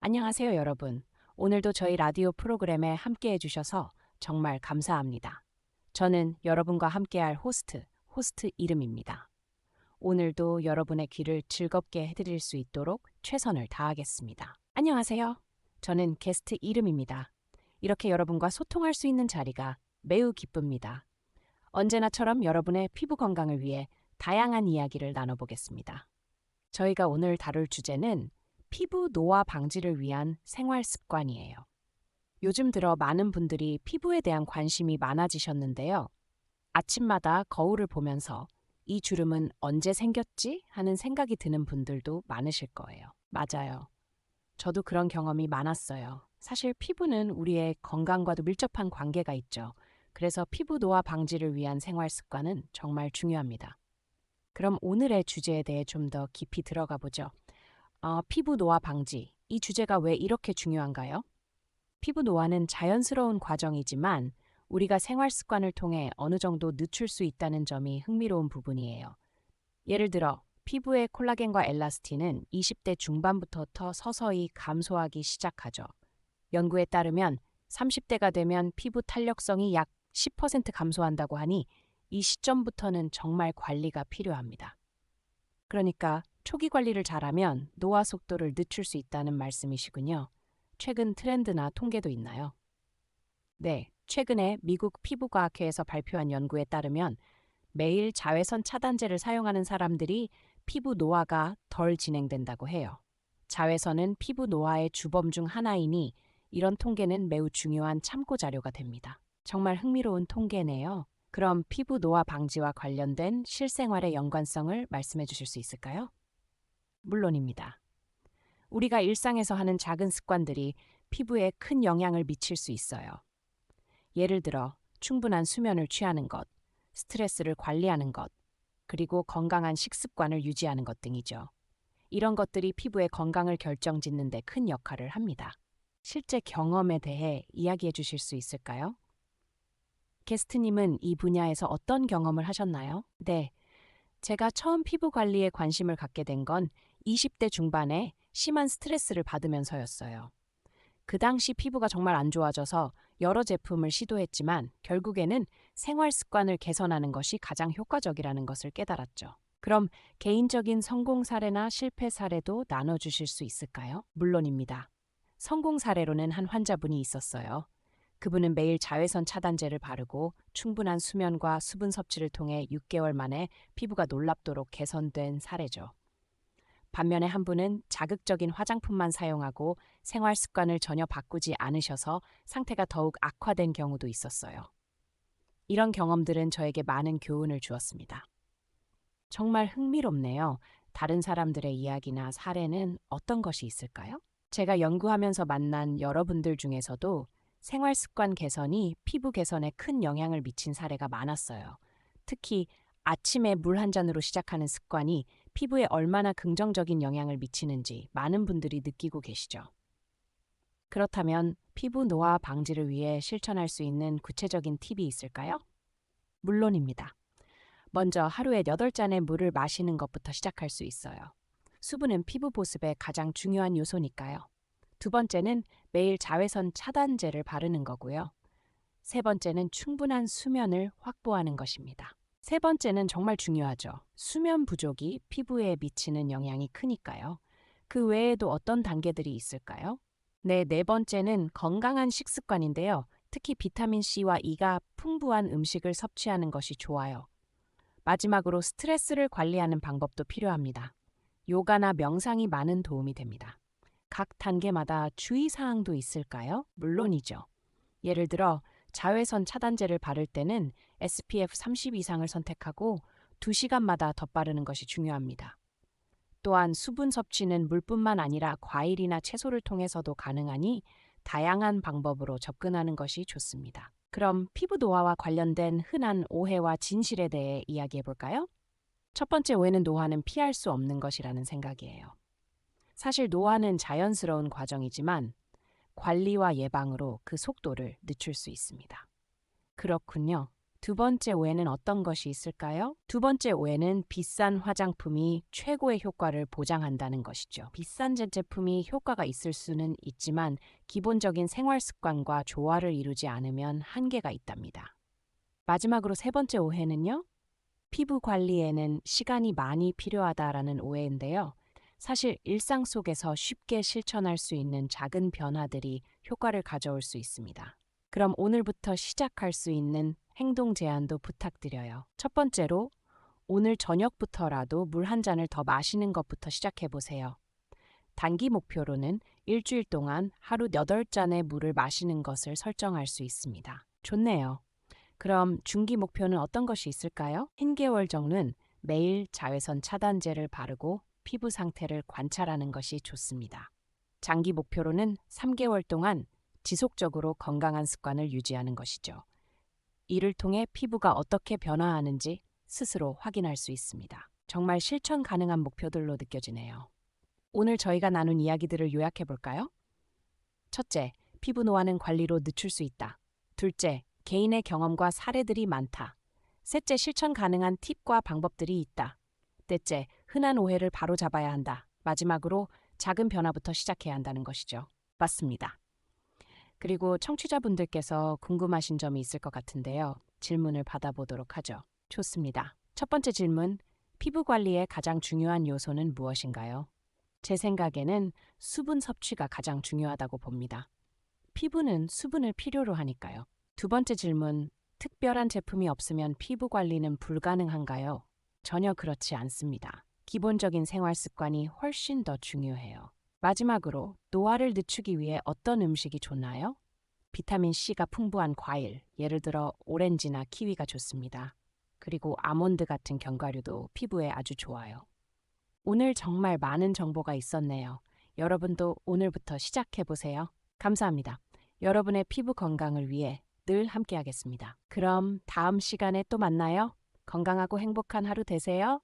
안녕하세요, 여러분. 오늘도 저희 라디오 프로그램에 함께 해주셔서 정말 감사합니다. 저는 여러분과 함께할 호스트 이름입니다. 오늘도 여러분의 귀를 즐겁게 해드릴 수 있도록 최선을 다하겠습니다. 안녕하세요. 저는 게스트 이름입니다. 이렇게 여러분과 소통할 수 있는 자리가 매우 기쁩니다. 언제나처럼 여러분의 피부 건강을 위해 다양한 이야기를 나눠보겠습니다. 저희가 오늘 다룰 주제는 피부 노화 방지를 위한 생활 습관이에요. 요즘 들어 많은 분들이 피부에 대한 관심이 많아지셨는데요. 아침마다 거울을 보면서 이 주름은 언제 생겼지? 하는 생각이 드는 분들도 많으실 거예요. 맞아요. 저도 그런 경험이 많았어요. 사실 피부는 우리의 건강과도 밀접한 관계가 있죠. 그래서 피부 노화 방지를 위한 생활 습관은 정말 중요합니다. 그럼 오늘의 주제에 대해 좀 더 깊이 들어가 보죠. 피부 노화 방지. 이 주제가 왜 이렇게 중요한가요? 피부 노화는 자연스러운 과정이지만 우리가 생활 습관을 통해 어느 정도 늦출 수 있다는 점이 흥미로운 부분이에요. 예를 들어, 피부의 콜라겐과 엘라스틴은 20대 중반부터 서서히 감소하기 시작하죠. 연구에 따르면 30대가 되면 피부 탄력성이 약 10% 감소한다고 하니 이 시점부터는 정말 관리가 필요합니다. 그러니까 초기 관리를 잘하면 노화 속도를 늦출 수 있다는 말씀이시군요. 최근 트렌드나 통계도 있나요? 네, 최근에 미국 피부과학회에서 발표한 연구에 따르면 매일 자외선 차단제를 사용하는 사람들이 피부 노화가 덜 진행된다고 해요. 자외선은 피부 노화의 주범 중 하나이니 이런 통계는 매우 중요한 참고 자료가 됩니다. 정말 흥미로운 통계네요. 그럼 피부 노화 방지와 관련된 실생활의 연관성을 말씀해 주실 수 있을까요? 물론입니다. 우리가 일상에서 하는 작은 습관들이 피부에 큰 영향을 미칠 수 있어요. 예를 들어, 충분한 수면을 취하는 것, 스트레스를 관리하는 것, 그리고 건강한 식습관을 유지하는 것 등이죠. 이런 것들이 피부의 건강을 결정짓는 데 큰 역할을 합니다. 실제 경험에 대해 이야기해 주실 수 있을까요? 게스트님은 이 분야에서 어떤 경험을 하셨나요? 네, 제가 처음 피부 관리에 관심을 갖게 된 건 20대 중반에 심한 스트레스를 받으면서였어요. 그 당시 피부가 정말 안 좋아져서 여러 제품을 시도했지만 결국에는 생활 습관을 개선하는 것이 가장 효과적이라는 것을 깨달았죠. 그럼 개인적인 성공 사례나 실패 사례도 나눠주실 수 있을까요? 물론입니다. 성공 사례로는 한 환자분이 있었어요. 그분은 매일 자외선 차단제를 바르고 충분한 수면과 수분 섭취를 통해 6개월 만에 피부가 놀랍도록 개선된 사례죠. 반면에 한 분은 자극적인 화장품만 사용하고 생활 습관을 전혀 바꾸지 않으셔서 상태가 더욱 악화된 경우도 있었어요. 이런 경험들은 저에게 많은 교훈을 주었습니다. 정말 흥미롭네요. 다른 사람들의 이야기나 사례는 어떤 것이 있을까요? 제가 연구하면서 만난 여러분들 중에서도 생활 습관 개선이 피부 개선에 큰 영향을 미친 사례가 많았어요. 특히 아침에 물 한 잔으로 시작하는 습관이 피부에 얼마나 긍정적인 영향을 미치는지 많은 분들이 느끼고 계시죠. 그렇다면 피부 노화 방지를 위해 실천할 수 있는 구체적인 팁이 있을까요? 물론입니다. 먼저 하루에 8잔의 물을 마시는 것부터 시작할 수 있어요. 수분은 피부 보습의 가장 중요한 요소니까요. 두 번째는 매일 자외선 차단제를 바르는 거고요. 세 번째는 충분한 수면을 확보하는 것입니다. 세 번째는 정말 중요하죠. 수면 부족이 피부에 미치는 영향이 크니까요. 그 외에도 어떤 단계들이 있을까요? 네, 네 번째는 건강한 식습관인데요. 특히 비타민 C와 E가 풍부한 음식을 섭취하는 것이 좋아요. 마지막으로 스트레스를 관리하는 방법도 필요합니다. 요가나 명상이 많은 도움이 됩니다. 각 단계마다 주의사항도 있을까요? 물론이죠. 예를 들어 자외선 차단제를 바를 때는 SPF 30 이상을 선택하고 2시간마다 덧바르는 것이 중요합니다. 또한 수분 섭취는 물뿐만 아니라 과일이나 채소를 통해서도 가능하니 다양한 방법으로 접근하는 것이 좋습니다. 그럼 피부 노화와 관련된 흔한 오해와 진실에 대해 이야기해 볼까요? 첫 번째 오해는 노화는 피할 수 없는 것이라는 생각이에요. 사실 노화는 자연스러운 과정이지만 관리와 예방으로 그 속도를 늦출 수 있습니다. 그렇군요. 두 번째 오해는 어떤 것이 있을까요? 두 번째 오해는 비싼 화장품이 최고의 효과를 보장한다는 것이죠. 비싼 제품이 효과가 있을 수는 있지만 기본적인 생활 습관과 조화를 이루지 않으면 한계가 있답니다. 마지막으로 세 번째 오해는요. 피부 관리에는 시간이 많이 필요하다라는 오해인데요. 사실 일상 속에서 쉽게 실천할 수 있는 작은 변화들이 효과를 가져올 수 있습니다. 그럼 오늘부터 시작할 수 있는 행동 제안도 부탁드려요. 첫 번째로 오늘 저녁부터라도 물 한 잔을 더 마시는 것부터 시작해 보세요. 단기 목표로는 일주일 동안 하루 8잔의 물을 마시는 것을 설정할 수 있습니다. 좋네요. 그럼 중기 목표는 어떤 것이 있을까요? 1개월 정도는 매일 자외선 차단제를 바르고 피부 상태를 관찰하는 것이 좋습니다. 장기 목표로는 3개월 동안 지속적으로 건강한 습관을 유지하는 것이죠. 이를 통해 피부가 어떻게 변화하는지 스스로 확인할 수 있습니다. 정말 실천 가능한 목표들로 느껴지네요. 오늘 저희가 나눈 이야기들을 요약해 볼까요? 첫째, 피부 노화는 관리로 늦출 수 있다. 둘째, 개인의 경험과 사례들이 많다. 셋째, 실천 가능한 팁과 방법들이 있다. 넷째, 흔한 오해를 바로잡아야 한다. 마지막으로 작은 변화부터 시작해야 한다는 것이죠. 맞습니다. 그리고 청취자분들께서 궁금하신 점이 있을 것 같은데요. 질문을 받아보도록 하죠. 좋습니다. 첫 번째 질문, 피부 관리의 가장 중요한 요소는 무엇인가요? 제 생각에는 수분 섭취가 가장 중요하다고 봅니다. 피부는 수분을 필요로 하니까요. 두 번째 질문, 특별한 제품이 없으면 피부 관리는 불가능한가요? 전혀 그렇지 않습니다. 기본적인 생활 습관이 훨씬 더 중요해요. 마지막으로 노화를 늦추기 위해 어떤 음식이 좋나요? 비타민C가 풍부한 과일, 예를 들어 오렌지나 키위가 좋습니다. 그리고 아몬드 같은 견과류도 피부에 아주 좋아요. 오늘 정말 많은 정보가 있었네요. 여러분도 오늘부터 시작해보세요. 감사합니다. 여러분의 피부 건강을 위해 늘 함께하겠습니다. 그럼 다음 시간에 또 만나요. 건강하고 행복한 하루 되세요.